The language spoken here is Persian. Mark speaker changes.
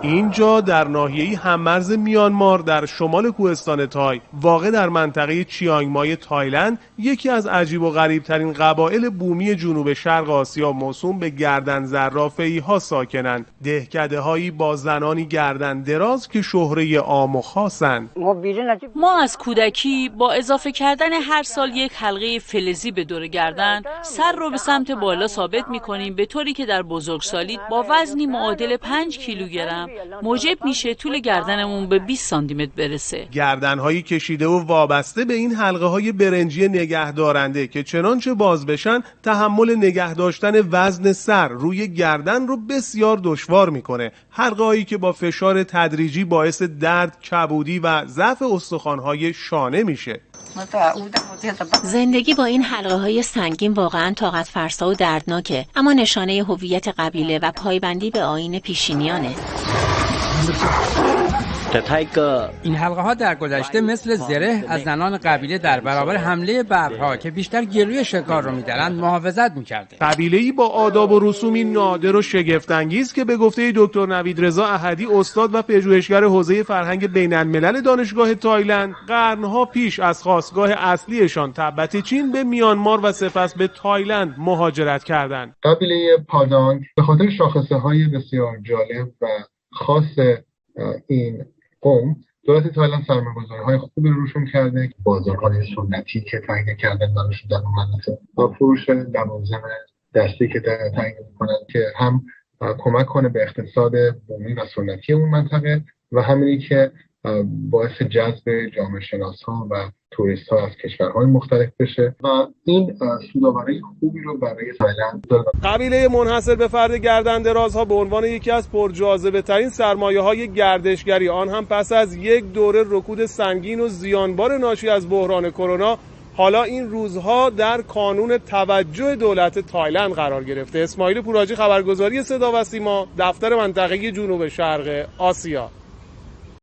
Speaker 1: اینجا در ناحیه‌ای هم‌مرز میانمار در شمال کوهستان تای واقع در منطقه چیانگ مای تایلند یکی از عجیب و غریب‌ترین قبایل بومی جنوب شرق آسیا موسوم به گردن زرافه‌ای‌ها ساکنند. دهکده‌هایی با زنانی گردن دراز که شهره عام و خاصند.
Speaker 2: ما از کودکی با اضافه کردن هر سال یک حلقه فلزی به دور گردن سر رو به سمت بالا ثابت می‌کنیم به طوری که در بزرگسالی با وزنی معادل 5 کیلوگرم موجب میشه طول گردنمون به 20 سانتی متر برسه.
Speaker 1: گردن‌هایی کشیده و وابسته به این حلقه‌های برنجی نگهدارنده که چنانچه باز بشن تحمل نگه داشتن وزن سر روی گردن رو بسیار دشوار میکنه. حلقه‌هایی که با فشار تدریجی باعث درد، کبودی و ضعف استخوان‌های شانه میشه.
Speaker 3: زندگی با این حلقه‌های سنگین واقعاً طاقت فرسا و دردناکه، اما نشانه هویت قبیله و پایبندی به آیین پیشینیانه.
Speaker 4: این حلقه ها در گذشته مثل زره از زنان قبیله در برابر حمله ببرها که بیشتر گلوی شکار رو می‌دارند محافظت می‌کرده.
Speaker 1: قبیله‌ای با آداب و رسومی نادر و شگفت‌انگیز که به گفته دکتر نوید رضا احدی استاد و پژوهشگر حوزه فرهنگ بین‌الملل دانشگاه تایلند قرن‌ها پیش از خاستگاه اصلیشان تبت چین به میانمار و سپس به تایلند مهاجرت کردند.
Speaker 5: قبیله پادانگ به خاطر شاخصه‌های بسیار جالب و خاص این قوم دولت تایلند سرمایه‌گذاری‌های خوبی روشون کرده، بازارهای سنتی که تعیین کردن براشون در اون مناطق و فروش لوازم دستی که تعیین می‌کنن که هم کمک کنه به اقتصاد بومی و سنتی اون منطقه و همینی که باعث جذب جامعه شناس‌ها و توریست‌ها از کشورهای مختلف بشه و این سودآوری خوبی رو برای تایلند داره.
Speaker 1: قبیله منحصر به فرد گردن درازها به عنوان یکی از پرجاذبه‌ترین سرمایه‌های گردشگری، آن هم پس از یک دوره رکود سنگین و زیانبار ناشی از بحران کرونا، حالا این روزها در کانون توجه دولت تایلند قرار گرفته. اسماعیل پوراجی، خبرگزاری صدا و سیما، دفتر منطقه جنوب شرق آسیا.